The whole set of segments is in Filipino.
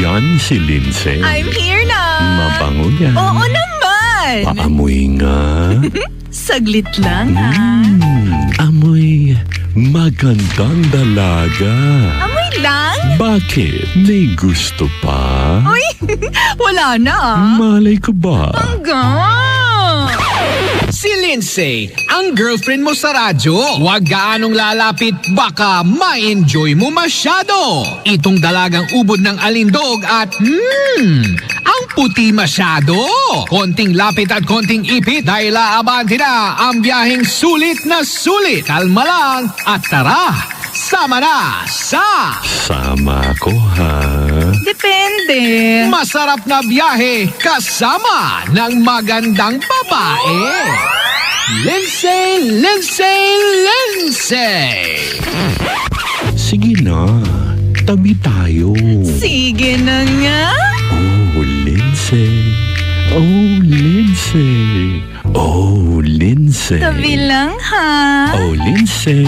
Yan si Lindsay. I'm here na. Mabango yan. Oo naman. Paamoy nga. Saglit lang ha. Amoy magandang dalaga. Amoy lang? Bakit? May gusto pa? Uy, wala na ah. Malay ko ba? Hanggang. Si Lindsay, ang girlfriend mo sa radyo. Huwag gaanong lalapit, baka ma-enjoy mo masyado. Itong dalagang ubod ng alindog at ang puti masyado. Konting lapit at konting ipit dahil aabanti na ang biyaheng sulit na sulit. Kalma lang at tara, sama na sa Sama ko ha. Depende. masarap na biyahe kasama ng magandang babae. Lindsay, Lindsay, Lindsay! Sige na. Tabi tayo. Sige na nga. Oh, Lindsay. Oh, Lindsay. Oh, Lindsay. Tabi lang ha. Oh, Lindsay.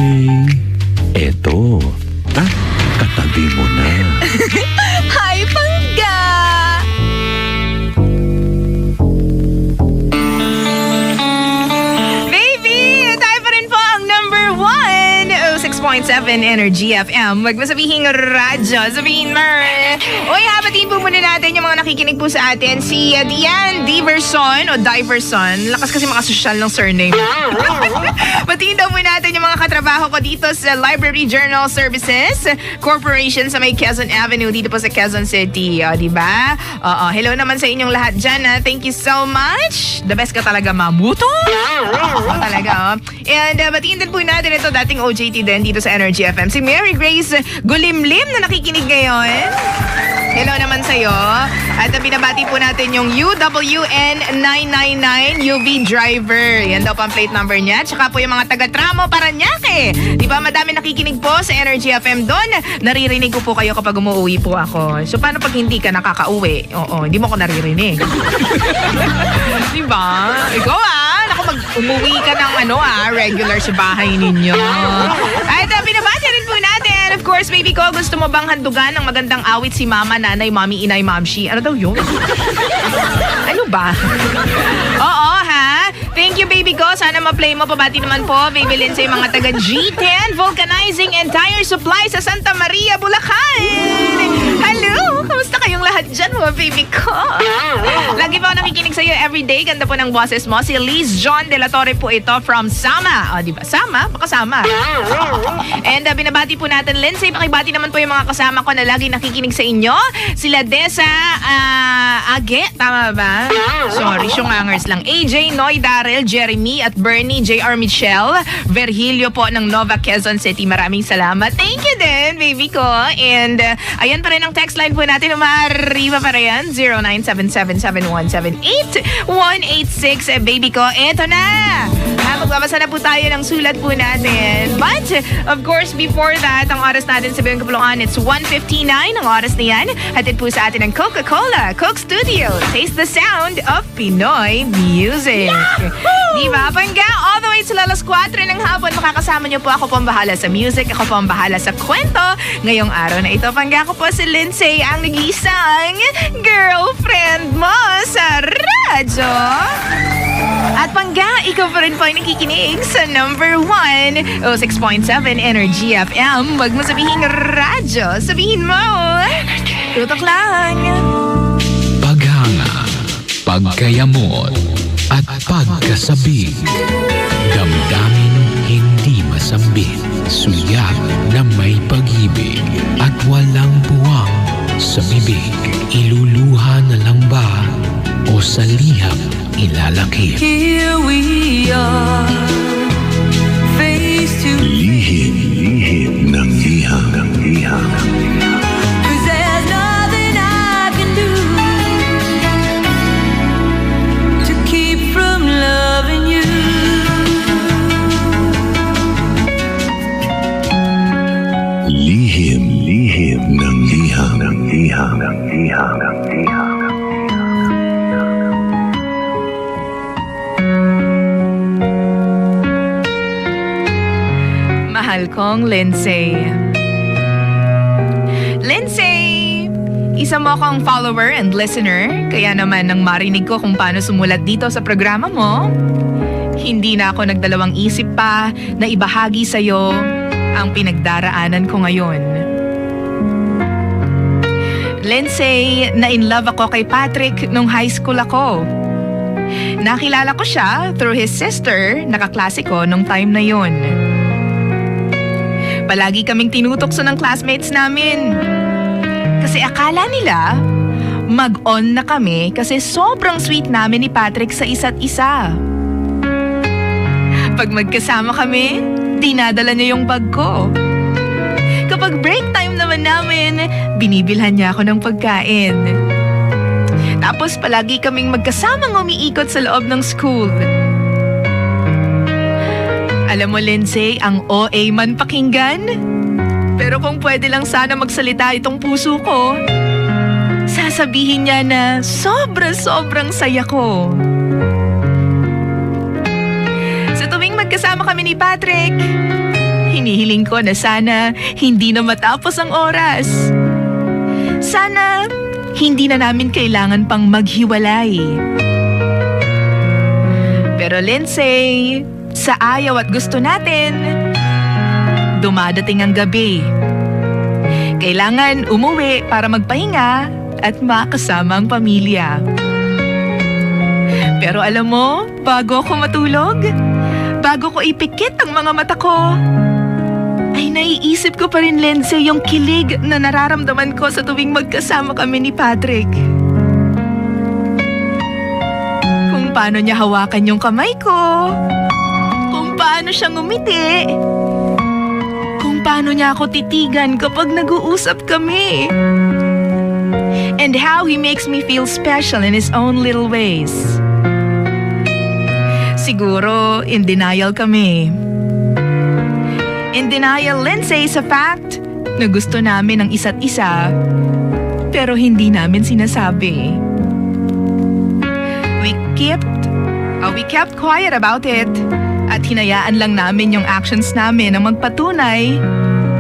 Eto. Katabi mo na. Hi, Pangga! Baby! Tayo pa rin po ang number 1. 06.7 Energy FM. Wag mo sabihing radyo. Sabihin mo. Uy, hapatiin po muna natin yung mga nakikinig po sa atin. Si Diane Diverson o Diverson. Lakas kasi mga social ng surname. Batiin daw muna natin yung mga katrabaho ko dito sa Library Journal Services Corporation sa may Quezon Avenue dito po sa Quezon City. O, diba? Oo, hello naman sa inyong lahat dyan. Ha? Thank you so much. The best ka talaga, mamuto. Oo, talaga. And batiin din po natin ito, dating OJT din dito sa Energy FM. Si Mary Grace Gulimlim na nakikinig ngayon. Hello naman sa'yo. At binabati po natin yung UWN999 UV driver. Yan daw pang plate number niya. Tsaka po yung mga taga-Tramo, Paranaque. Di ba madami nakikinig po sa Energy FM doon? Naririnig ko po kayo kapag umuwi po ako. So paano pag hindi ka nakakauwi? Oo, hindi mo ko naririnig. Di ba? Ikaw naku, umuwi ka ng regular sa bahay ninyo. At binabati rin po natin. Of course, baby ko, gusto mo bang handugan ng magandang awit si mama, nanay, mami, inay, mamshi? Ano daw yun? Ano ba? Oo, ha? Thank you, baby ko. Sana ma-play mo. Pabati naman po, baby Lindsay, mga taga G10 Vulcanizing and Tire Supply sa Santa Maria, Bulacan. Hello! Kamusta kayong lahat dyan, mga baby ko? Lagi po ako nakikinig sa'yo everyday. Ganda po ng boses mo. Si Liz John De La Torre po ito from Sama. O, diba? Sama? Baka Sama. And binabati po natin, Lindsay. Pakibati naman po yung mga kasama ko na lagi nakikinig sa inyo. Sila Desa Age. Tama ba? Sorry, syungangers lang. AJ, Noy, Darrell, Jeremy at Bernie, JR Michelle, Virgilio po ng Nova Quezon City. Maraming salamat. Thank you din, baby ko. And ayan pa rin ang text line po natin. Umariba pa rin. 0977-7178-186. Baby ko, eto na. Magbabasa na po tayo ng sulat po natin. But, of course, before that, ang oras natin sa Biyong Kapulungan, it's 1:59 ang oras na yan. Hatid po sa atin ng Coca-Cola, Coke Studio. Taste the sound of Pinoy music. Diba, Pangga? All the way to alas 4 ng hapon, makakasama niyo po. Ako po ang bahala sa music. Ako po ang bahala sa kwento. Ngayong araw na ito, Pangga, ako po si Lindsay, ang nag-iisang girlfriend mo sa radyo. At Pangga, ikaw pa rin po ay nakikinig sa number 1, 06.7 Energy FM. Wag mo sabihin radyo, sabihin mo, tutok lang. Paghanga, pagkayamot, at pagkasabik. Damdamin hindi masambit, suyak na may pag-ibig, at walang buwang sa bibig. Iluluha na lang ba o sa liham ilalakip? Here we are, face to Lihim ng liham. 'cause there's nothing I can do to keep from loving you. Lihim ng liham. Mahal kong Lindsay. Lindsay! Isa mo akong follower and listener, kaya naman nang marinig ko kung paano sumulat dito sa programa mo, hindi na ako nagdalawang isip pa na ibahagi sa'yo ang pinagdaraanan ko ngayon. Lindsay, na-in love ako kay Patrick nung high school ako. Nakilala ko siya through his sister, nakaklase ko nung time na yon. Palagi kaming tinutokso ng classmates namin. Kasi akala nila, mag-on na kami kasi sobrang sweet namin ni Patrick sa isa't isa. Pag magkasama kami, dinadala niya yung bag ko. Kapag break time naman namin, binibilhan niya ako ng pagkain. Tapos palagi kaming magkasamang umiikot sa loob ng school. Alam mo, Lindsay, ang OA man pakinggan. Pero kung pwede lang sana magsalita itong puso ko, sasabihin niya na sobrang saya ko. Sa tuwing magkasama kami ni Patrick, hinihiling ko na sana hindi na matapos ang oras. Sana hindi na namin kailangan pang maghiwalay. Pero Lindsay, sa ayaw at gusto natin, dumadating ang gabi. Kailangan umuwi para magpahinga at makasama ang pamilya. Pero alam mo, bago ako matulog, bago ko ipikit ang mga mata ko, ay naiisip ko pa rin, Lindsay, yung kilig na nararamdaman ko sa tuwing magkasama kami ni Patrick. Kung paano niya hawakan yung kamay ko, kung paano siya ngumiti, kung paano niya ako titigan kapag nag-uusap kami. And how he makes me feel special in his own little ways. Siguro, in denial kami. In denial, Lindsay, sa fact na gusto namin ang isa't isa, pero hindi namin sinasabi. We kept quiet about it at hinayaan lang namin yung actions namin ang magpatunay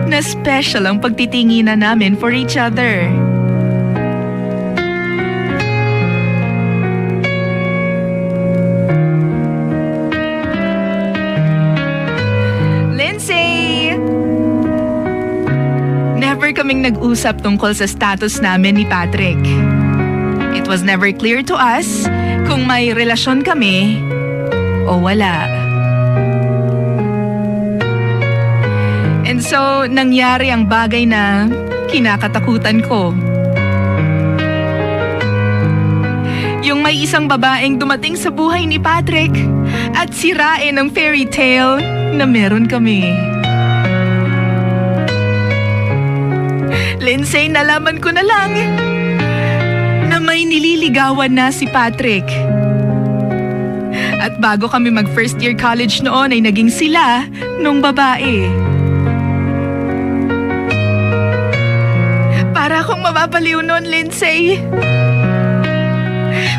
na special ang pagtitinginan namin for each other. Never kaming nag-usap tungkol sa status namin ni Patrick. It was never clear to us kung may relasyon kami o wala. And so, nangyari ang bagay na kinakatakutan ko. Yung may isang babaeng dumating sa buhay ni Patrick at sirain ang fairy tale na meron kami. Lindsay, nalaman ko na lang na may nililigawan na si Patrick. At bago kami mag first year college noon ay naging sila nung babae. Para akong mababaliw noon, Lindsay.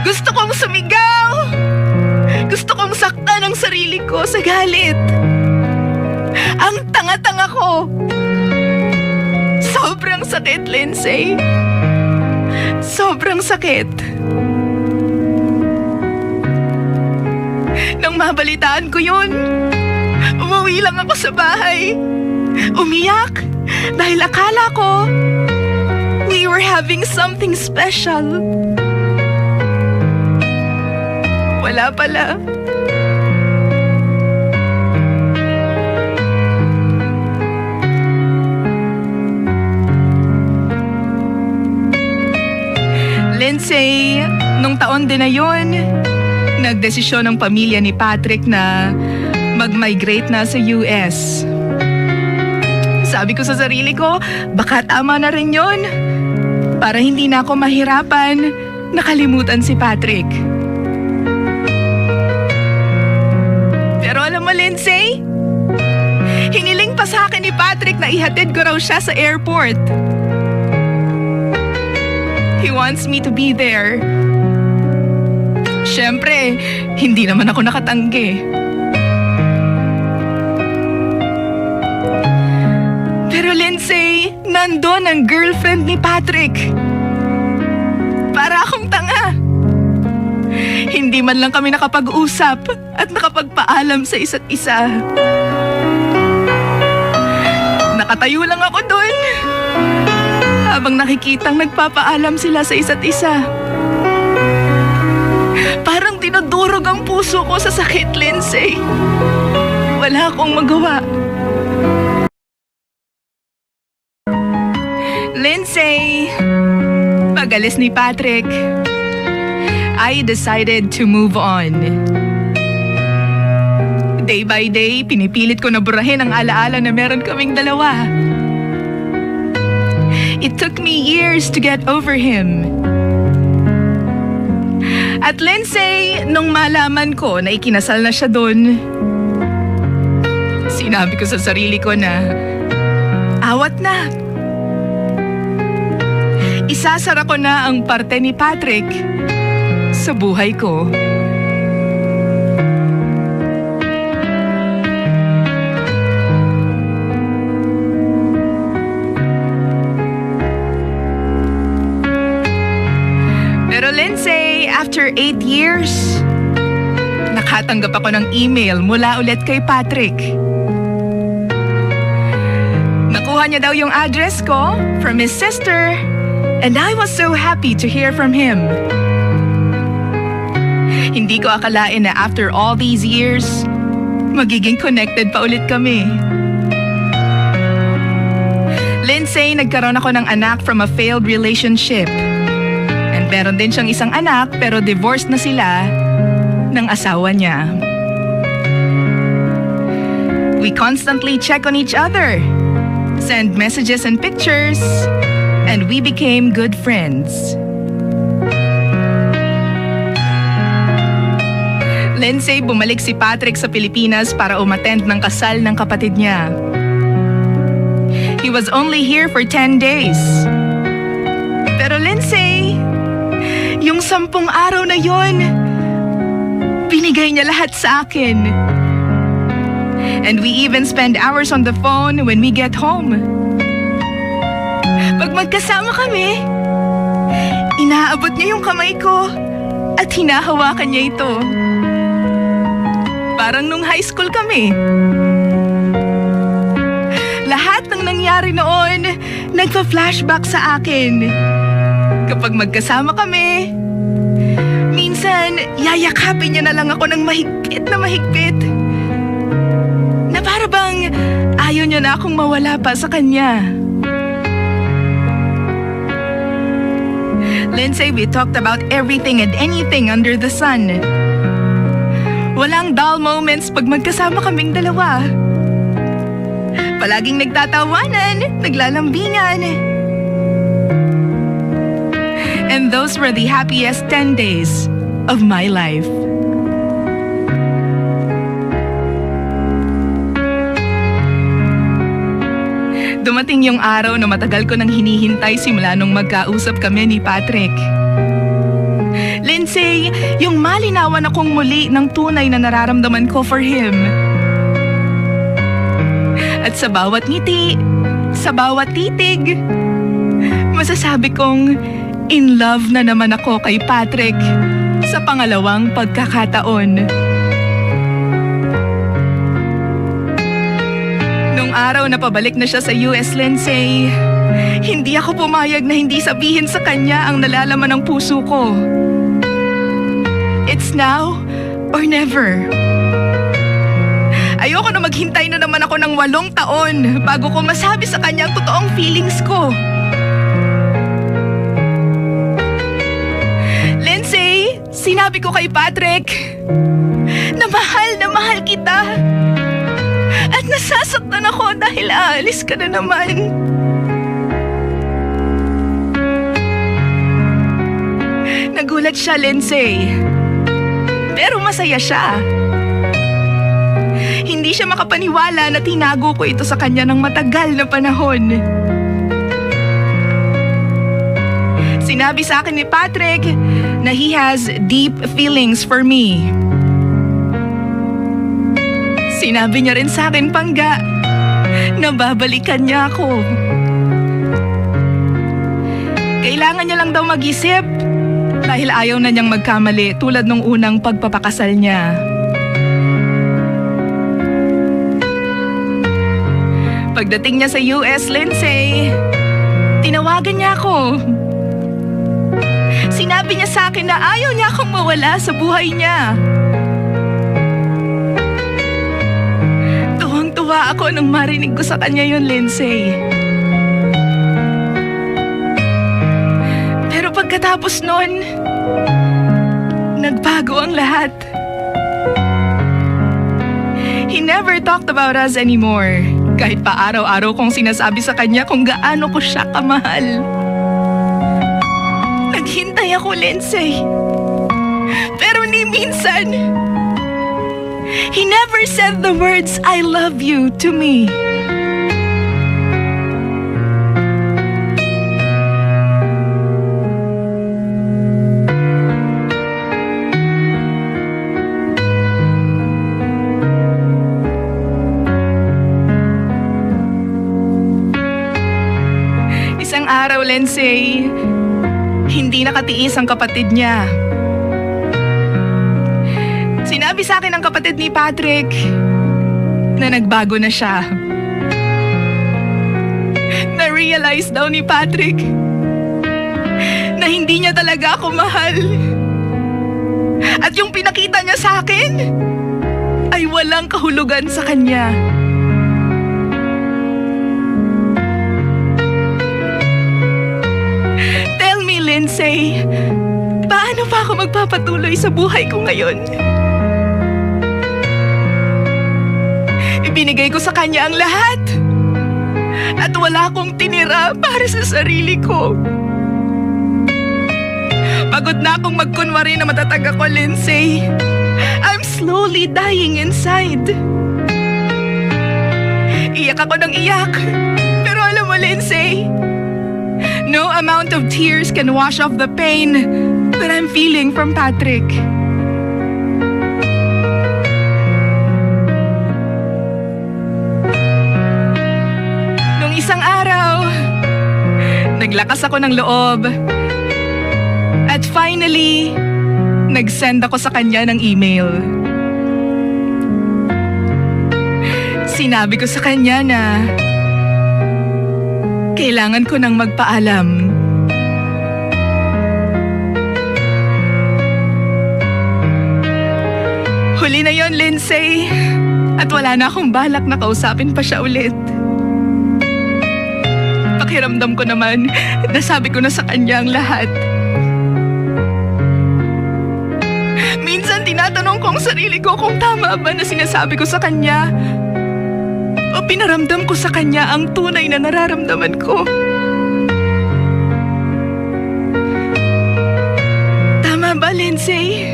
Gusto kong sumigaw. Gusto kong saktan ang sarili ko sa galit. Ang tanga-tanga ko. Sobrang sakit, Lindsay. Sobrang sakit. Nang mabalitaan ko yun, umuwi lang ako sa bahay. Umiyak dahil akala ko we were having something special. Wala pala. Lindsay, nung taon din na yun, nagdesisyon ng pamilya ni Patrick na mag-migrate na sa US. Sabi ko sa sarili ko, baka tama na rin yun. Para hindi na ako mahirapan, nakalimutan si Patrick. Pero alam mo, Lindsay, hiniling pa sa akin ni Patrick na ihatid ko raw siya sa airport. He wants me to be there. Siyempre, hindi naman ako nakatanggi. Pero Lindsay, nandun ang girlfriend ni Patrick. Para akong tanga. Hindi man lang kami nakapag-usap at nakapagpaalam sa isa't isa. Nakatayo lang ako doon habang nakikitang nagpapaalam sila sa isa't isa. Parang dinudurog ang puso ko sa sakit, Lindsay. Wala akong magawa. Lindsay, pag-alis ni Patrick, I decided to move on. Day by day, pinipilit ko na burahin ang alaala na meron kaming dalawa. It took me years to get over him. At Lindsay, nung malaman ko na ikinasal na siya doon, sinabi ko sa sarili ko na, awat na. Isasara ko na ang parte ni Patrick sa buhay ko. Pero Lindsay, after 8 years, nakatanggap ako ng email mula ulit kay Patrick. Nakuha niya daw yung address ko from his sister, and I was so happy to hear from him. Hindi ko akalain na after all these years, magiging connected pa ulit kami. Lindsay, nagkaroon ako ng anak from a failed relationship. And meron din siyang isang anak pero divorced na sila ng asawa niya. We constantly check on each other, send messages and pictures, and we became good friends. Lindsay, bumalik si Patrick sa Pilipinas para umattend ng kasal ng kapatid niya. He was only here for 10 days. Pero Lindsay, yung 10 araw na yon, binigay niya lahat sa akin. And we even spend hours on the phone when we get home. Pag magkasama kami, inaabot niya yung kamay ko at hinahawakan niya ito. Parang nung high school kami. Lahat ng nangyari noon, nagpa-flashback sa akin. Kapag magkasama kami, minsan yayakapin niya na lang ako ng mahigpit na mahigpit. Na para bang ayaw niya na akong mawala pa sa kanya. Lindsay, we talked about everything and anything under the sun. Walang dull moments pag magkasama kaming dalawa. Palaging nagtatawanan, naglalambingan. And those were the happiest 10 days of my life. Dumating yung araw na matagal ko nang hinihintay simula nung magkausap kami ni Patrick. Lindsay, yung malinawan akong muli ng tunay na nararamdaman ko for him. At sa bawat ngiti, sa bawat titig, masasabi kong in love na naman ako kay Patrick sa pangalawang pagkakataon. Nung araw na pabalik na siya sa US, Lindsay, hindi ako pumayag na hindi sabihin sa kanya ang nalalaman ng puso ko. It's now or never. Ayoko na maghintay na naman ako ng 8 taon bago ko masabi sa kanya ang totoong feelings ko. Lindsay, sinabi ko kay Patrick na mahal kita. At nasasaktan ako dahil aalis ka na naman. Nagulat siya, Lindsay. Pero masaya siya. Hindi siya makapaniwala na tinago ko ito sa kanya ng matagal na panahon. Sinabi sa akin ni Patrick na he has deep feelings for me. Sinabi niya rin sa akin, Pangga, na babalikan niya ako. Kailangan niya lang daw mag-isip Dahil ayaw na niyang magkamali tulad nung unang pagpapakasal niya. Pagdating niya sa US, Lindsay, tinawagan niya ako. Sinabi niya sa akin na ayaw niya akong mawala sa buhay niya. Tuwang-tuwa ako nung marinig ko sa kanya yun, Lindsay. Pero pagkatapos nun, nagbago ang lahat. He never talked about us anymore. Kahit pa araw-araw kong sinasabi sa kanya kung gaano ko siya kamahal. Naghintay ako, Lindsay. Pero ni minsan, he never said the words, I love you to me. Isang araw, Lindsay, hindi nakatiis ang kapatid niya. Sinabi sa akin ng kapatid ni Patrick na nagbago na siya. Na-realize daw ni Patrick na hindi niya talaga ako mahal. At yung pinakita niya sa akin ay walang kahulugan sa kanya. Tell me, Lindsay, paano pa ako magpapatuloy sa buhay ko ngayon? Ibinigay ko sa kanya ang lahat. At wala akong tinira para sa sarili ko. Pagod na akong magkunwari na matatag ako, Lindsay. I'm slowly dying inside. Iyak ako ng iyak. Pero alam mo, Lindsay, no amount of tears can wash off the pain that I'm feeling from Patrick. Nung isang araw, naglakas ako ng loob. At finally, nag-send ako sa kanya ng email. Sinabi ko sa kanya na kailangan ko nang magpaalam. Huli na yon, Lindsay. At wala na akong balak na kausapin pa siya ulit. Pakiramdam ko naman, nasabi ko na sa kanya ang lahat. Minsan tinatanong ko ang sarili ko kung tama ba na sinasabi ko sa kanya o pinaramdam ko sa kanya ang tunay na nararamdaman ko. Tama ba, Lindsay?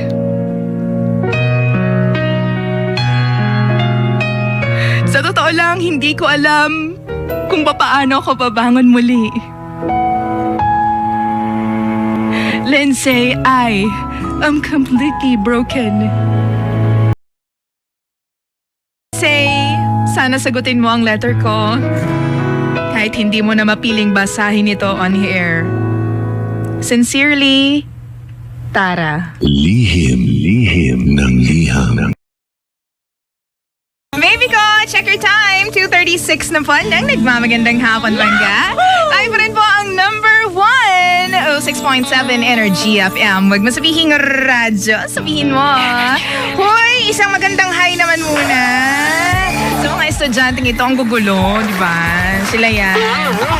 Sa totoo lang, hindi ko alam kung paano ako babangon muli. Lindsay, I'm completely broken. Say, sana sagutin mo ang letter ko. Kahit hindi mo na mapiling basahin ito on air. Sincerely, Tara. Lihim ng liham. Baby ko, check your time. 2:36 na po ng nagmamagandang hapon, Bangga. Tayo pa rin po ang number 1, 06.7 Energy FM. Huwag mo sabihin radyo, sabihin mo. Hoy, isang magandang hi naman muna. Sa mga estudyanteng ito ang gugulo, di ba? Sila yan.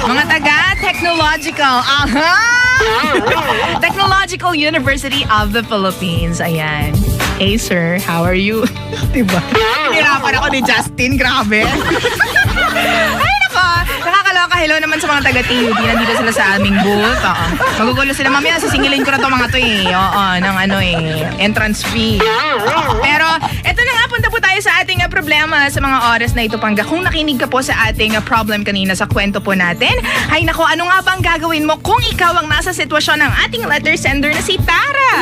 Mga taga-technological. Aha! Technological University of the Philippines. Ayan. Hey sir, how are you? Diba? Nirapan ako ni Justin, grabe. Ay nako, nakakaloka. Hello naman sa mga taga-TUD. Nandito sila sa aming booth. Oo. Magugulo sila mamaya. Sisingilin ko na to mga to eh. Oo, ng entrance fee. Pero, eto na nga, punta po tayo sa ating problema sa mga oras na ito, Pangga. Kung nakinig ka po sa ating problem kanina sa kwento po natin, ay nako, ano nga bang gagawin mo kung ikaw ang nasa sitwasyon ng ating letter sender na si Tara?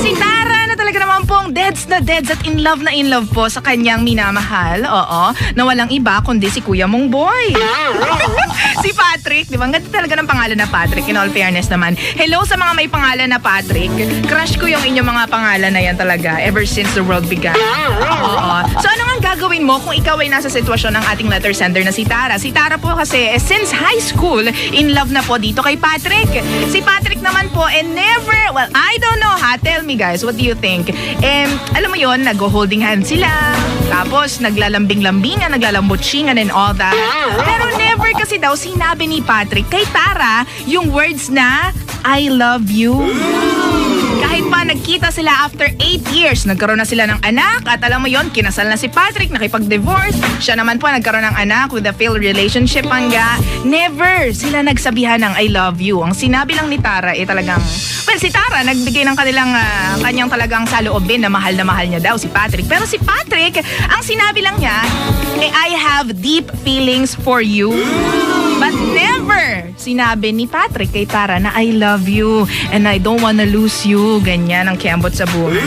Si Tara na talaga talaga naman pong deads na deads at in love po sa kanyang minamahal. Oo, na walang iba kundi si Kuya Mong Boy. Si Patrick, di ba? Ang ganda talaga ng pangalan na Patrick, in all fairness naman. Hello sa mga may pangalan na Patrick. Crush ko yung inyong mga pangalan na yan talaga ever since the world began. Oo. So ano nga gagawin mo kung ikaw ay nasa sitwasyon ng ating letter sender na si Tara? Si Tara po kasi since high school, in love na po dito kay Patrick. Si Patrick naman po never, well, I don't know ha, tell me guys, what do you think? Alam mo yon, nag-holding hands sila, tapos naglalambing-lambingan, naglalambutsingan and all that. Pero never kasi daw sinabi ni Patrick kay Tara yung words na I love you. Kahit pa nagkita sila after 8 years, nagkaroon na sila ng anak at alam mo yon, kinasal na si Patrick, nakipag-divorce. Siya naman po nagkaroon ng anak with a failed relationship hangga. Never sila nagsabihan ng I love you. Ang sinabi lang ni Tara talagang, well, si Tara nagbigay ng kanyang talagang saloobin na mahal niya daw si Patrick. Pero si Patrick, ang sinabi lang niya, I have deep feelings for you. But never sinabi ni Patrick kay Tara na I love you and I don't wanna lose you. Ganyan ang kiambot sa buhay.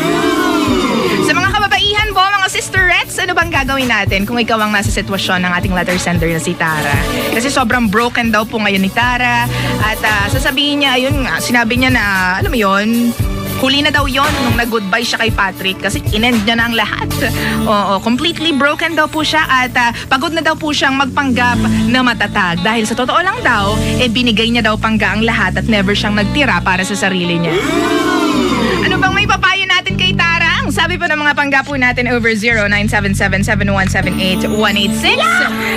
Sa mga kababaihan po, mga sisterettes, ano bang gagawin natin kung ikaw ang nasa sitwasyon ng ating letter sender na si Tara? Kasi sobrang broken daw po ngayon ni Tara at sasabihin niya, ayun nga, sinabi niya na, alam mo yun, huli na daw yon nung nag-goodbye siya kay Patrick kasi inend niya na ang lahat. Oo, completely broken daw po siya at pagod na daw po siyang magpanggap na matatag. Dahil sa totoo lang daw, binigay niya daw pangga ang lahat at never siyang nagtira para sa sarili niya. Ano bang may papayo natin kay Tara? Ang sabi po ng mga pangga po natin over 0977-7178-186.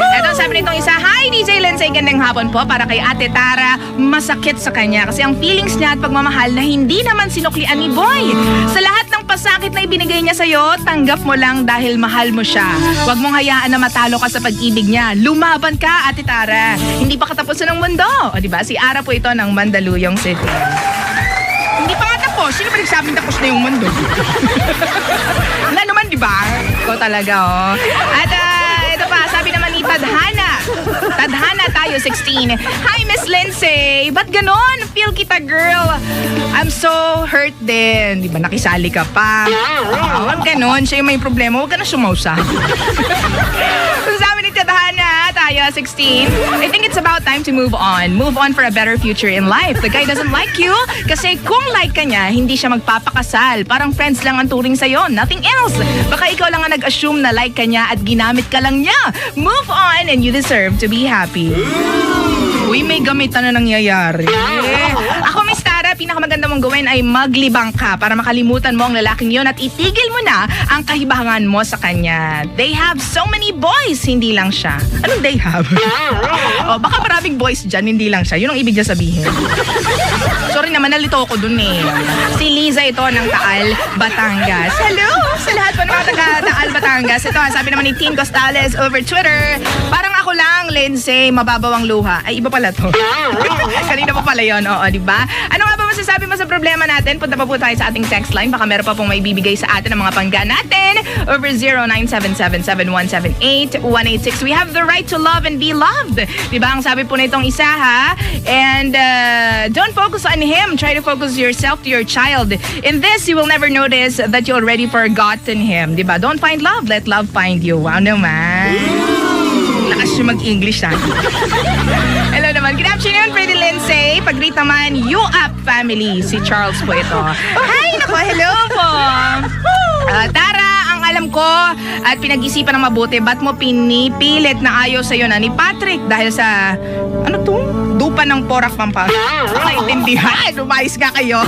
Ito sabi nitong isa, Hi DJ Lindsay, gandang hapon po para kay Ate Tara. Masakit sa kanya kasi ang feelings niya at pagmamahal na hindi naman sinuklian ni Boy. Sa lahat ng pasakit na ibinigay niya sa'yo, tanggap mo lang dahil mahal mo siya. Huwag mong hayaan na matalo ka sa pag-ibig niya. Lumaban ka, Ate Tara. Hindi pa katapusan ng mundo. O diba? Si Ara po ito ng Mandaluyong City. Hindi pa nga tapos. Sino ba nagsabing tapos na yung mundo? Wala naman, di ba? Ikaw talaga, oh. At ito pa, sabi naman ni Tadhana tayo, 16. Hi, Miss Lindsay. Ba't ganon? Feel kita, girl. I'm so hurt din. Di ba, nakisali ka pa. Huwag ganon. Siya yung may problema. Huwag ka na sumausa. Sabi ni Tadhana tayo, 16. I think it's about time to move on. Move on for a better future in life. The guy doesn't like you kasi kung like ka niya, hindi siya magpapakasal. Parang friends lang ang turing sa'yo. Nothing else. Baka ikaw lang ang nag-assume na like ka niya at ginamit ka lang niya. Move on and you deserve to be happy. Uy, may gamitan na nangyayari. Ako, Miss Tara, pinakamaganda mong gawin ay maglibang ka para makalimutan mo ang lalaking yon at itigil mo na ang kahibahangan mo sa kanya. They have so many boys, hindi lang siya. Anong they have? Baka maraming boys dyan, hindi lang siya. Yun ang ibig niya sabihin. Sorry naman, nalito ako dun eh. Si Liza ito ng Taal, Batangas. Hello sa lahat po ng mga taga-Taal, Batangas. Ito, sabi naman ni Teen Costales over Twitter, parang ako lang, Lindsay, mababaw ang luha. Ay, iba pala to. Kanina pa pala yun, oo, di ba? Ano nga ba masasabi mo sa problema natin? Punta pa po tayo sa ating text line. Baka meron pa pong may bibigay sa atin ng mga pangga natin. Over 0977-7178-186. We have the right to love and be loved. Di ba? Ang sabi po na itong isa, ha? And don't focus on him. Try to focus yourself to your child. In this, you will never notice that you already forgotten him. Di ba? Don't find love. Let love find you. Wow naman. Lakas yung mag-English, ha? Hello naman. Good afternoon, Pretty Lindsay. Pag-greet naman, you up family. Si Charles po ito. Hi, nako, hello po. Tara, ang alam ko at pinag-isipan ng mabuti, ba't mo pinipilit na ayaw sa'yo na ni Patrick dahil sa, ano to? Dupa ng Porac, Pampanga. Naintindihan. Lumayos nga kayo.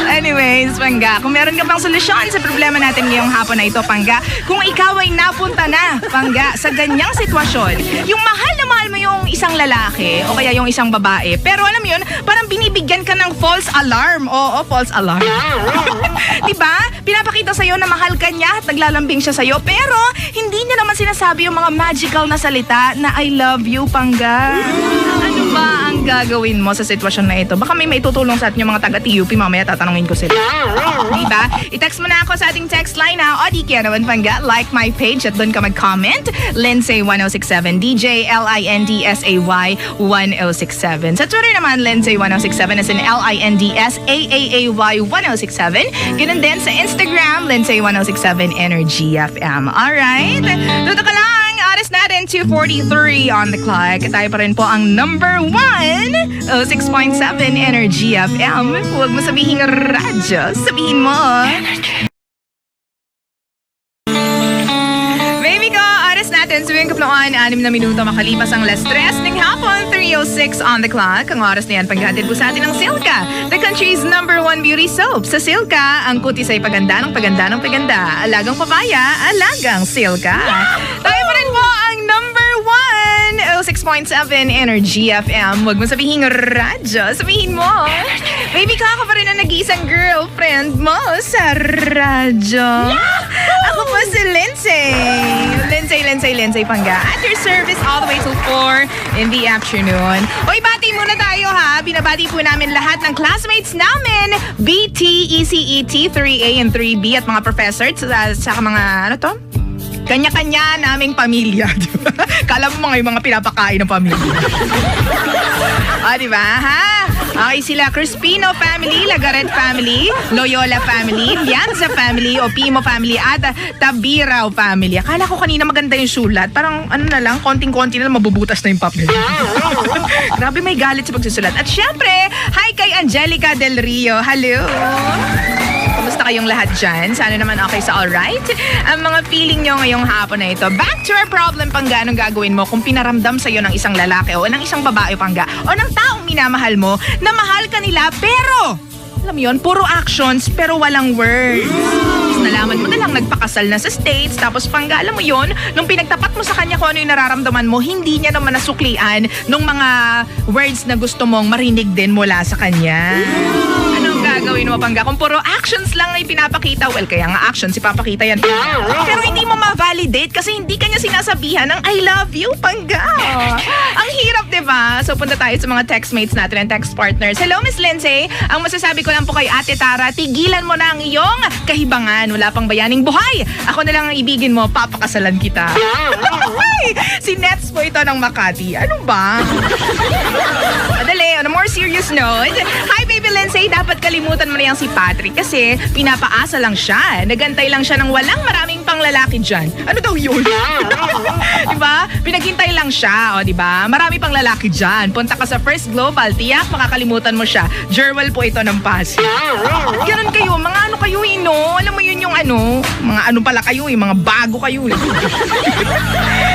Anyways, Pangga, kung meron ka pang solusyon sa problema natin ngayong hapon na ito, Pangga, kung ikaw ay napunta na, Pangga, sa ganyang sitwasyon, yung mahal na mahal mo yung isang lalaki o kaya yung isang babae, pero alam mo yun, parang binibigyan ka ng false alarm. Oo, false alarm. Diba? Pinapakita sa'yo na mahal ka niya at naglalambing siya sa'yo, pero hindi niya naman sinasabi yung mga magical na salita na I love you, Pangga. Ano ba ang gagawin mo sa sitwasyon na ito? Baka may maitutulong sa atin yung mga taga-TUP. Mamaya tatanungin ko sila. Diba? I-text mo na ako sa ating text line ha. O di kaya naman pangga, like my page at doon ka mag-comment. Lindsay 1067. DJ Lindsay 1067. Sa Twitter naman, Lindsay 1067 as in LINDSAAAY 1067. Ganun din sa Instagram, Lindsay 1067 Energy FM. Alright? Tuto ka lang. Oras natin, 2:43 on the clock. Tayo pa rin po ang number 1, 6.7 Energy FM. Huwag mo sabihin radyo, sabihin mo. Baby ko, oras natin, sabihin ko noon, 6 na minuto makalipas ang last 3 ng hapon, 3:06 on the clock. Ang oras na yan, paghatid po sa atin ng Silka, the country's number 1 beauty soap. Sa Silka, ang kutis ay paganda ng paganda ng paganda. Alagang papaya, alagang Silka. Tayo pa rin po ang number 1, 6.7 Energy FM. Huwag mo sabihin radyo, sabihin mo. Baby, ka pa rin ang nag-iisang girlfriend mo sa radyo. Ako po si Lindsay. Lindsay Pangga. At your service all the way till 4 in the afternoon. Oy, bati muna tayo ha. Binabati po namin lahat ng classmates namin. BT, ECET, 3A and 3B at mga professors sa mga ano to? Kanya-kanya naming pamilya. Diba? Kala mo yung mga pinapakain ng pamilya. Diba ha? Okay, sila Crispino family, Lagaret family, Loyola family, Lianza family, Opimo family, at Tabirao family. Akala ko kanina maganda yung sulat. Parang ano na lang, konting-konti na lang mabubutas na yung papel. Grabe, may galit sa pagsusulat. At syempre, hi kay Angelica Del Rio. Hello! Kumusta kayong lahat dyan? Sana naman okay sa alright? Ang mga feeling nyo ngayong hapon na ito. Back to our problem, Pangga. Anong gagawin mo kung pinaramdam sa'yo ng isang lalaki o ng isang babae, Pangga, o ng taong minamahal mo na mahal ka nila pero, alam mo yun, puro actions pero walang words. Tapos nalaman mo na lang nagpakasal na sa States. Tapos, Pangga, alam mo yun, nung pinagtapat mo sa kanya kung ano yung nararamdaman mo, hindi niya naman nasuklian nung mga words na gusto mong marinig din mula sa kanya. Anong gagawin mo, Pangga? Kung puro actions lang ay pinapakita, well, kaya nga actions, ipapakita yan. Pero hindi mo ma-validate kasi hindi kanya sinasabihan ng I love you, Pangga. Ang hirap, diba? So, punta tayo sa mga textmates natin and text partners. Hello, Miss Lindsay. Ang masasabi ko lang po kay Ate Tara, tigilan mo na ang iyong kahibangan. Wala pang bayaning buhay. Ako na lang ang ibigin mo, papakasalan kita. Si Nets po ito ng Makati. Ano ba? Madali, on a more serious note. Hi, baby Lindsay. Dapat kalimutan mo na yung si Patrick kasi pinapaasa lang siya. Nagantay lang siya ng walang maraming panglalaki dyan. Ano daw yun? Diba? Pinaghintay lang siya. O, diba? Marami pang lalaki dyan. Punta ka sa First Global. Tiyak, makakalimutan mo siya. Jerwel po ito ng Pasig. Ganun kayo. Mga ano kayo, no? Alam mo yun yung ano? Mga ano pala kayo, mga bago kayo.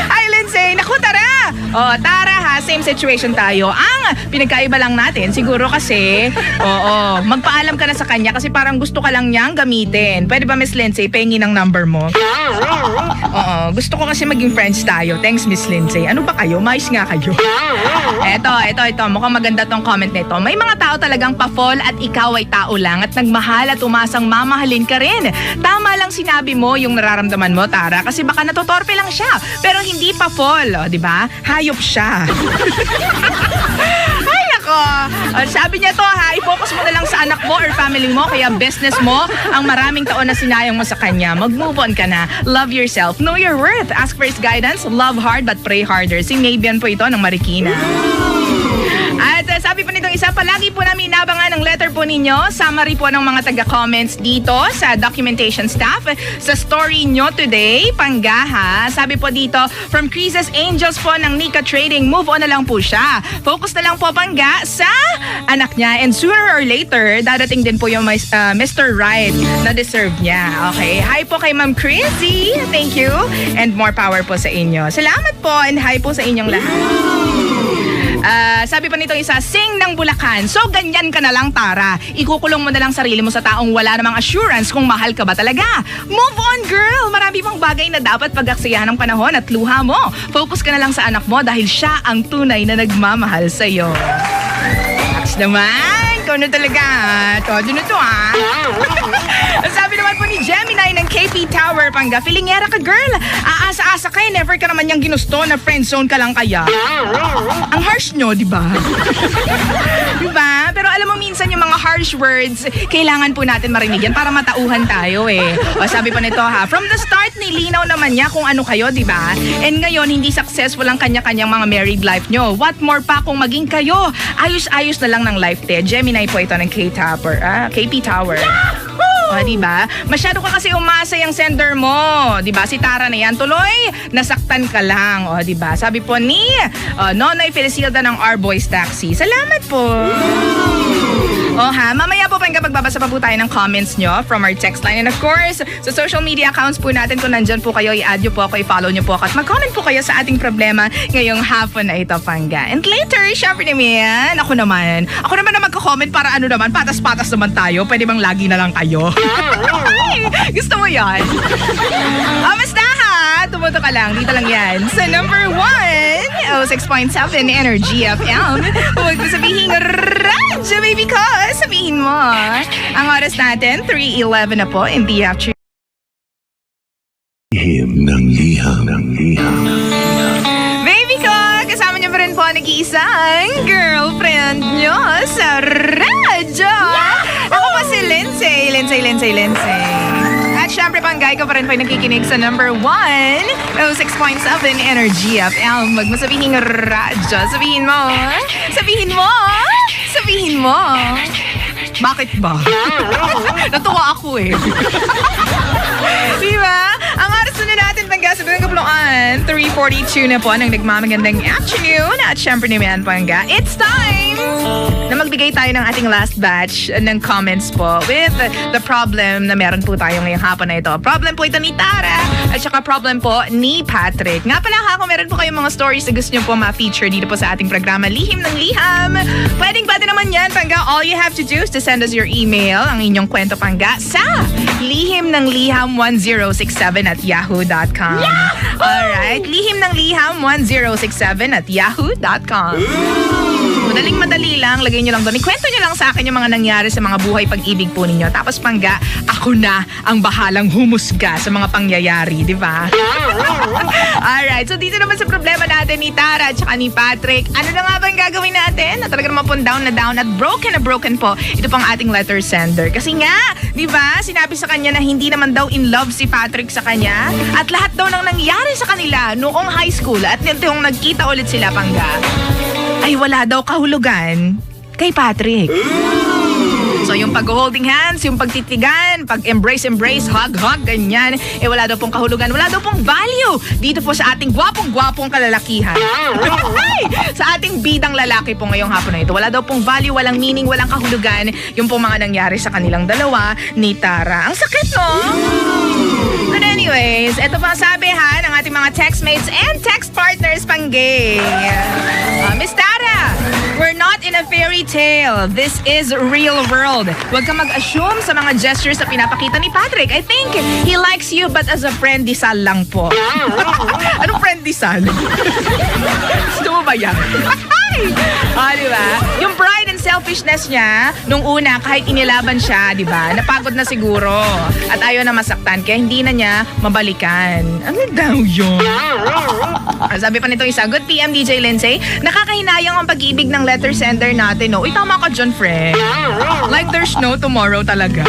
Hi, Lindsay. Naku, Tara! O, Tara ha, same situation tayo. Ang pinagkaiba lang natin, siguro kasi, magpaalam ka na sa kanya kasi parang gusto ka lang niyang gamitin. Pwede ba, Miss Lindsay, pengi ng number mo? Gusto ko kasi maging friends tayo. Thanks, Miss Lindsay. Ano ba kayo? Mais nga kayo. Eto. Mukhang maganda tong comment nito. May mga tao talagang pa-fall at ikaw ay tao lang at nagmahal at umasang mamahalin ka rin. Tama lang sinabi mo yung nararamdaman mo, Tara, kasi baka natotorpe lang siya. Pero hindi pa-fall, di ba? Hayop siya. Ay, nako. Sabi niya to ha, i-focus mo na lang sa anak mo or family mo, kaya business mo ang maraming taon na sinayang mo sa kanya. Mag-move on ka na. Love yourself. Know your worth. Ask for his guidance. Love hard but pray harder. Si Nabian po ito ng Marikina. At sabi po nitong isa, palagi po namin inabangan ang letter po ninyo. Summary po ng mga taga-comments dito sa documentation staff. Sa story nyo today, Pangga ha. Sabi po dito, from Crisis Angels po ng Nika Trading, move on na lang po siya. Focus na lang po, Pangga, sa anak niya. And sooner or later, dadating din po yung Mr. Right na deserve niya. Okay. Hi po kay Ma'am Chrissy. Thank you. And more power po sa inyo. Salamat po and hi po sa inyong lahat. Sabi pa nito isa, sing ng Bulacan. So, ganyan ka na lang, Tara. Ikukulong mo na lang sarili mo sa taong wala namang assurance kung mahal ka ba talaga. Move on, girl! Marami pang bagay na dapat pag-aksiyahan ng panahon at luha mo. Focus ka na lang sa anak mo dahil siya ang tunay na nagmamahal sa'yo. Next naman! Ikaw na talaga. Todo na to, ha? Sabi naman po ni Gemini ng KP Tower, Pangga, feelingera ka girl. Aasa-asa ka never ka naman niyang ginusto na friendzone ka lang kaya. Ang harsh nyo, di ba? Diba? Pero alam mo minsan yung mga harsh words, kailangan po natin marinig yan para matauhan tayo eh. O sabi pa nito ha, from the start nilinaw naman niya kung ano kayo, di ba? And ngayon hindi successful ang kanya-kanyang mga married life nyo. What more pa kung maging kayo? Ayos-ayos na lang ng life te. Gemini po ito ng KP Tower. O, diba? Masyado ka kasi umasa yung sender mo. Diba? Si Tara na yan. Tuloy, nasaktan ka lang. O, diba? Sabi po ni Nonoy Felicilda ng R-Boys Taxi. Salamat po. O ha, mamaya po magbabasa pa po tayo ng comments nyo from our text line. And of course, sa social media accounts po natin, kung nandyan po kayo, i-add nyo po ako, i-follow nyo po ako at mag-comment po kayo sa ating problema ngayong hapon na ito, Pangga. And later, syempre naman, ako naman na magko-comment para ano naman, patas-patas naman tayo. Pwede bang lagi na lang kayo? Ay, gusto mo yan? Basta ha, tumuto ka lang, dito lang yan. Sa number 1, 6.7 Energy FM. Huwag mo sabihin, radyo baby ko, sabihin mo. Ang oras natin, 3:11 na po in the afternoon. Lihim ng liham. Baby ko, kasama niyo pa rin po nag-iisang girlfriend niyo sa radyo. Ako pa si Lindsay. At syempre, Panggay ko pa rin po nakikinig sa number 1, 6.7 Energy FM. Wag mo sabihin radyo. Sabihin mo. Bakit ba? Natuwa ako eh. Diba? Ang oras na natin, Pangga, sa Bilang Kapuluan, 3:42 na po ng nagmamagandang afternoon. At syempre naman, Pangga, it's time na magbigay tayo ng ating last batch ng comments po with the problem na meron po tayo ngayong hapon na ito. Problem po ito ni Tara at saka problem po ni Patrick. Nga pala ha, kung meron po kayong mga stories na gusto nyo po ma-feature dito po sa ating programa, Lihim ng Liham. Pwede naman yan, Pangga. All you have to do is to send us your email, ang inyong kwento, Pangga, sa lihimnangliham1067@yahoo.com. Alright, lihimnangliham1067@yahoo.com. Madaling-madali lang, lagay nyo lang doon. Ikwento nyo lang sa akin yung mga nangyari sa mga buhay pag-ibig po ninyo. Tapos, Pangga, ako na ang bahalang humusga sa mga pangyayari, di ba? Alright, so dito naman sa problema natin ni Tara at saka ni Patrick, ano na nga ba ang gagawin natin? Na talaga naman po down at broken po. Ito pang ating letter sender. Kasi nga, di ba, sinabi sa kanya na hindi naman daw in love si Patrick sa kanya at lahat daw nang nangyari sa kanila noong high school at nitong nagkita ulit sila, Pangga, ay wala daw kahulugan kay Patrick. So yung pag-holding hands, yung pagtitigan, pag-embrace, hug, ganyan, wala daw pong kahulugan, wala daw pong value dito po sa ating gwapong kalalakihan. Sa ating bidang lalaki po ngayong hapon na ito. Wala daw pong value, walang meaning, walang kahulugan yung pong mga nangyari sa kanilang dalawa ni Tara. Ang sakit, no? But anyways, ito pa sabi ha ng ating mga textmates and text partners, Panggay. Miss Tara, we're not in a fairy tale. This is real world. Huwag ka mag-assume sa mga gestures na pinapakita ni Patrick. I think he likes you but as a friend, disal lang po. Anong friend disal? Gusto mo ba yan? Diba? Yung pride and selfishness niya, nung una, kahit inilaban siya, diba, napagod na siguro. At ayaw na masaktan, kaya hindi na niya mabalikan. Ano daw yun? Sabi pa nito isa, good PM DJ Lindsay, nakakahinayang ang pag-ibig ng letter sender natin, no? Uy, tama ka dyan, friend. Like there's no tomorrow talaga.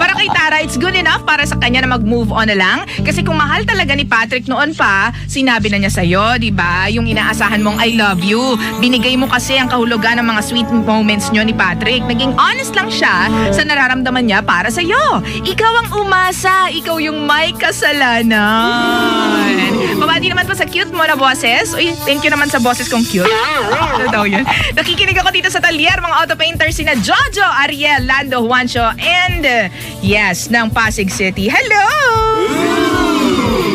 Para kay Tara, it's good enough para sa kanya na mag-move on na lang. Kasi kung mahal talaga ni Patrick noon pa, sinabi na niya sa'yo, diba? Yung inaasahan mong I love you. Binigay mo kasi ang kahulugan ng mga sweet moments nyo ni Patrick. Naging honest lang siya sa nararamdaman niya para sa'yo. Ikaw ang umasa. Ikaw yung may kasalanan. Pabati naman po sa cute mo na boses. Uy, thank you naman sa boses kong cute. Ano daw yun? Nakikinig ako dito sa Talier, mga auto painters sina Jojo, Ariel, Lando, Juancho, and yes, ng Pasig City. Hello!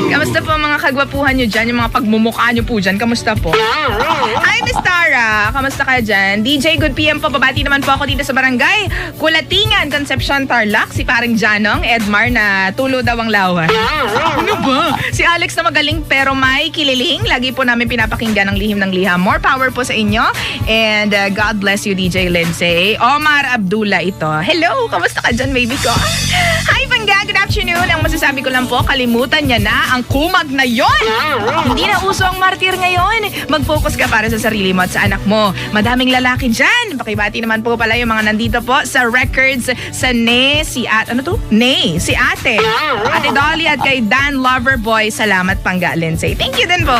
Kamusta po mga kagwapuhan nyo dyan? Yung mga pagmumukha nyo po dyan, kamusta po? Hi, Miss Tara! Kamusta ka dyan? DJ, good PM po. Babati naman po ako dito sa barangay Kulatingan, Concepcion, Tarlac. Si paring Janong, Edmar na tulo daw ang lawan. Ano ba? Si Alex na magaling pero may kililing. Lagi po namin pinapakinggan ang Lihim ng Liham. More power po sa inyo. And God bless you, DJ Lindsay. Omar Abdullah ito. Hello! Kamusta ka dyan, baby ko? Pangga, good afternoon. Ang masasabi ko lang po, kalimutan niya na ang kumag na yon. Hindi na uso ang martir ngayon. Mag-focus ka para sa sarili mo at sa anak mo. Madaming lalaki dyan. Pakibati naman po pala yung mga nandito po sa records sa si Ate Dolly at kay Dan Loverboy. Salamat, Pangga Lindsay. Thank you din po.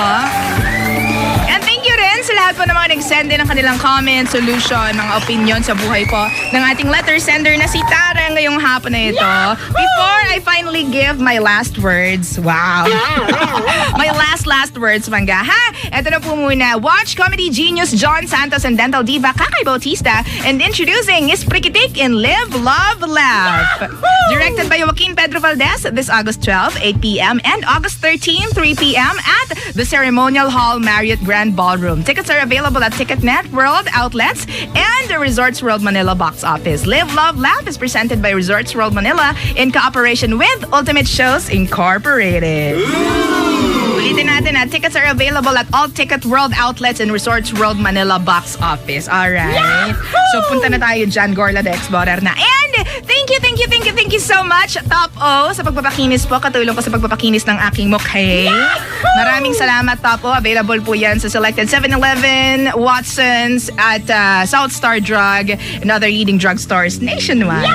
And thank you rin sa lahat po ng mga nag-send din ng kanilang comments, solution, mga opinion sa buhay po ng ating letter sender na si Tara ngayong hapon na ito. Before I finally give my last words, wow. My last words, Pangga, ha? Ito na po muna. Watch comedy genius John Santos and dental diva Kakay Bautista and introducing is Prikitik in Live, Love, Laugh. Directed by Joaquin Pedro Valdez this August 12, 8 p.m. and August 13, 3 p.m. at the Ceremonial Hall Marriott Grand Ballroom. Tickets are available at Ticketnet World Outlets and the Resorts World Manila box office. Live, Love, Laugh is presented by Resorts World Manila in cooperation with Ultimate Shows Incorporated. Ulitin natin na tickets are available at all Ticket World Outlets and Resorts World Manila box office. Alright. So punta na tayo dyan, Gorla the Explorer na. And thank you so much, Top O, sa pagpapakinis po. Katulong ko sa pagpapakinis ng aking mukha. Maraming salamat, Top O. Available po yan sa selected 7-Eleven, Watson's, at South Star Drug, and other leading drugstores nationwide.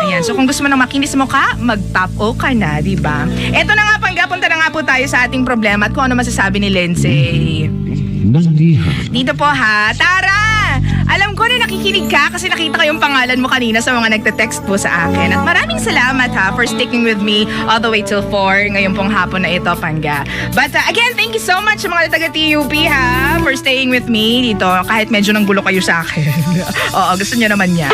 Ayan. So kung gusto mo ng makinis mukha, mag-Top O ka na, di ba? Eto na nga, Pangga, punta na nga po tayo sa ating problema at kung ano masasabi ni Lindsay. Ng liham. Dito po ha, Tara! Alam ko na nakikinig ka kasi nakita ko yung pangalan mo kanina sa mga nagte-text po sa akin. At maraming salamat ha for sticking with me all the way till 4 ngayon pong hapon na ito, Pangga. But again, thank you so much sa mga taga-TUP ha for staying with me dito kahit medyo nang gulo kayo sa akin. Oo, gusto niyo naman niya.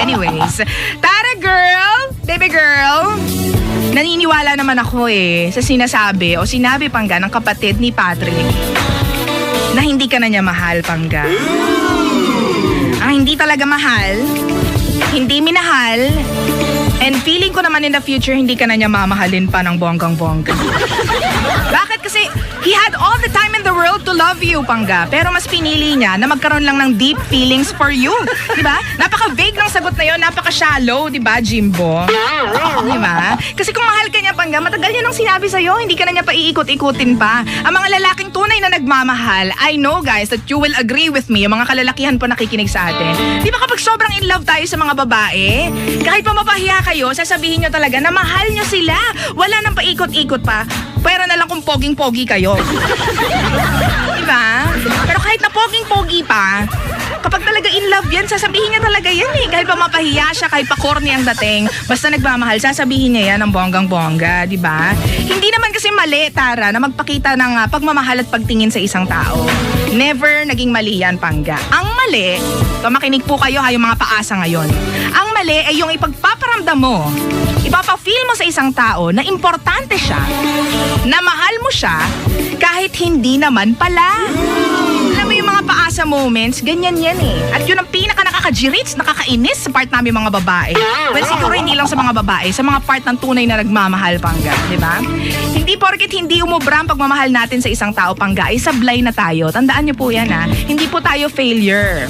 Anyways, Tara girl, baby girl, naniniwala naman ako sa sinasabi o sinabi, Pangga, ng kapatid ni Patrick na hindi ka na niya mahal, Pangga. Ang hindi talaga mahal, hindi minahal, and feeling ko naman in the future hindi ka na niya mamahalin pa ng bonggang-bongga. Bakit? Kasi he had all the time in the world to love you, Pangga. Pero mas pinili niya na magkaroon lang ng deep feelings for you. Diba? Napaka-vague ng sagot na yun. Napaka-shallow, diba, Jimbo? Diba? Kasi kung mahal ka niya, Pangga, matagal niya nang sinabi sa'yo. Hindi ka na niya paiikot-ikutin pa. Ang mga lalaking tunay na nagmamahal, I know, guys, that you will agree with me. Yung mga kalalakihan po nakikinig sa atin. Diba kapag sobrang in love tayo sa mga babae, kahit pa mapahiya kayo, sasabihin niyo talaga na mahal niyo sila. Wala nang paikot-ikot pa. Pero na lang kung poging-pogi kayo. Diba? Pero kahit na poging-pogi pa, kapag talaga in love yan, sasabihin niya talaga yan Kahit pa mapahiya siya, kahit pa corny ang dating, basta nagmamahal, sasabihin niya yan ng bonggang-bongga, diba? Hindi naman kasi mali, Tara, na magpakita ng pagmamahal at pagtingin sa isang tao. Never naging mali yan, Pangga. Ang mali, makinig po kayo yung mga paasa ngayon. Ang mali ay yung ipagpaparamdam mo, ipapa-feel mo sa isang tao na importante siya, na mahal mo siya, kahit hindi naman pala. Alam mo yung mga paasa moments, ganyan yan At yun ang pinaka-nakaka-jirits, nakakainis sa part namin mga babae. Well, siguro hindi lang sa mga babae, sa mga part ng tunay na nagmamahal, Pangga, di ba? Hindi porket hindi umubra ang pagmamahal natin sa isang tao, Pangga, ay sablay na tayo. Tandaan niyo po yan Hindi po tayo failure.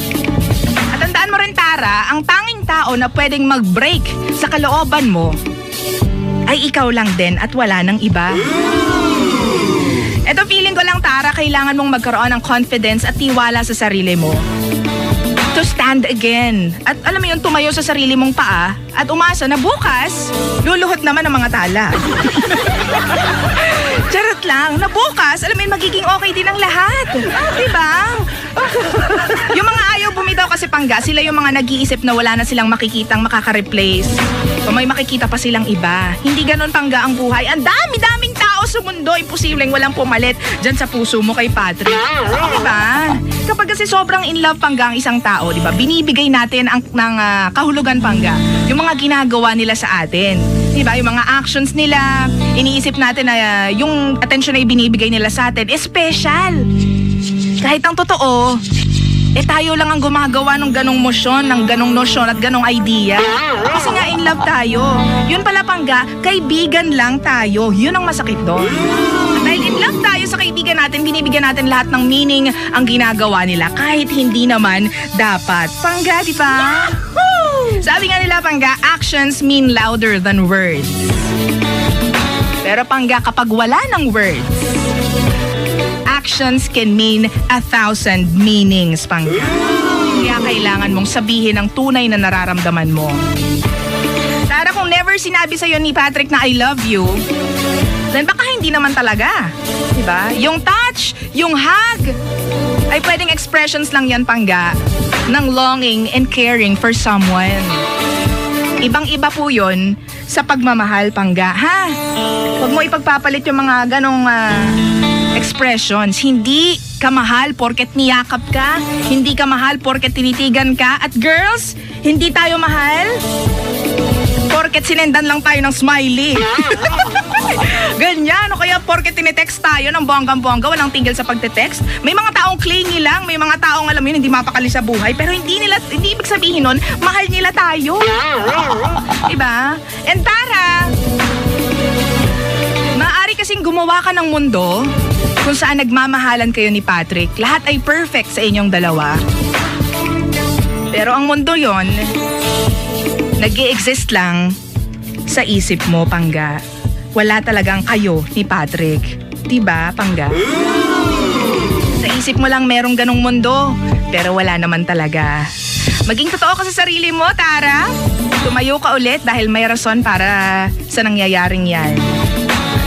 At tandaan mo rin, Tara, ang tanging tao na pwedeng mag-break sa kalooban mo ay ikaw lang din at wala nang iba. Eto, feeling ko lang, Tara, kailangan mong magkaroon ng confidence at tiwala sa sarili mo. To stand again. At alam mo yun, tumayo sa sarili mong paa at umasa na bukas, luluhot naman ang mga tala. Charot lang, na bukas, alam mo yun, magiging okay din ang lahat. Diba? Yung mga ayaw bumitaw kasi, Pangga, sila yung mga nag-iisip na wala na silang makikitang makaka-replace. So may makikita pa silang iba. Hindi ganun, Pangga, ang buhay. Ang dami-daming tao sa mundo, imposibleng walang pumalit dyan sa puso mo kay Patrick. Diba? Kapag kasi sobrang in love, Pangga, ang isang tao, diba? Binibigay natin ng kahulugan, Pangga, yung mga ginagawa nila sa atin. Diba? Yung mga actions nila, iniisip natin na yung attention na ibinibigay nila sa atin is special. Kahit ang totoo, tayo lang ang gumagawa ng ganong motion, ng ganong nosyon at ganong idea. Kasi nga in love tayo. Yun pala, Pangga, kaibigan lang tayo. Yun ang masakit doon. Dahil in love tayo sa kaibigan natin, binibigyan natin lahat ng meaning ang ginagawa nila kahit hindi naman dapat. Pangga, di ba? Sabi nga nila, Pangga, actions mean louder than words. Pero Pangga, kapag wala ng words, actions can mean 1,000 meanings, Pangga. Kaya kailangan mong sabihin ang tunay na nararamdaman mo. Tara, kung never sinabi sa'yo ni Patrick na I love you, then baka hindi naman talaga. Diba? Yung touch, yung hug, ay pwedeng expressions lang yan, Pangga, ng longing and caring for someone. Ibang-iba po yun sa pagmamahal, Pangga. Ha? Huwag mo ipagpapalit yung mga ganong expressions. Hindi ka mahal porket niyakap ka. Hindi ka mahal porket tinitigan ka. At girls, hindi tayo mahal porket sinendan lang tayo ng smiley. Ganyan. O kaya porket tinetext tayo ng bonggang-bongga, walang tigil sa pagte-text. May mga taong clingy lang, may mga taong alam yun, hindi mapakali sa buhay, pero hindi ibig sabihin nun, mahal nila tayo. Diba? And Tara, maaari kasing gumawa ka ng mundo kung saan nagmamahalan kayo ni Patrick. Lahat ay perfect sa inyong dalawa. Pero ang mundo yon nag-i-exist lang sa isip mo, Pangga. Wala talagang kayo ni Patrick. Diba, Pangga? Sa isip mo lang merong ganong mundo, pero wala naman talaga. Maging totoo ka sa sarili mo, Tara. Tumayo ka ulit dahil may rason para sa nangyayaring yan.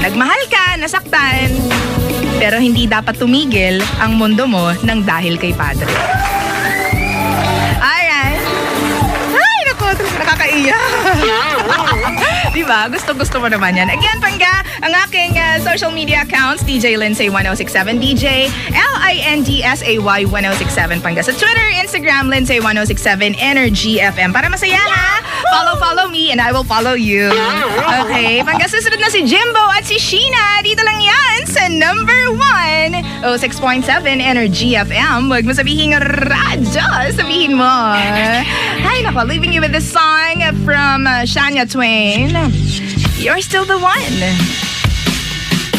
Nagmahal ka, nasaktan, pero hindi dapat tumigil ang mundo mo ng dahil kay Patrick. Alright. Ay, naku, nakakaiyak. Diba? Gusto mo naman yan. Again, Pangga, ang aking social media accounts, DJ Lindsay 1067, DJ Lindsay 1067, Pangga. Sa Twitter, Instagram, Lindsay 1067, Energy FM. Para masaya, ha? Follow me and I will follow you. Okay, Pangga, susunod na si Jimbo at si Sheena. Dito lang yan sa number 1, 06.7, Energy FM. Huwag mo sabihin radyo, sabihin mo. Ay, nako, leaving you with this song from Shania Twain. You're still the one.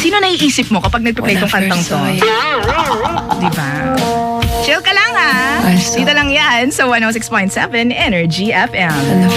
Sino naiisip mo kapag nagpa-play tong kantang to? Diba? Chill ka lang, ha? Dito lang yan sa 106.7 Energy FM.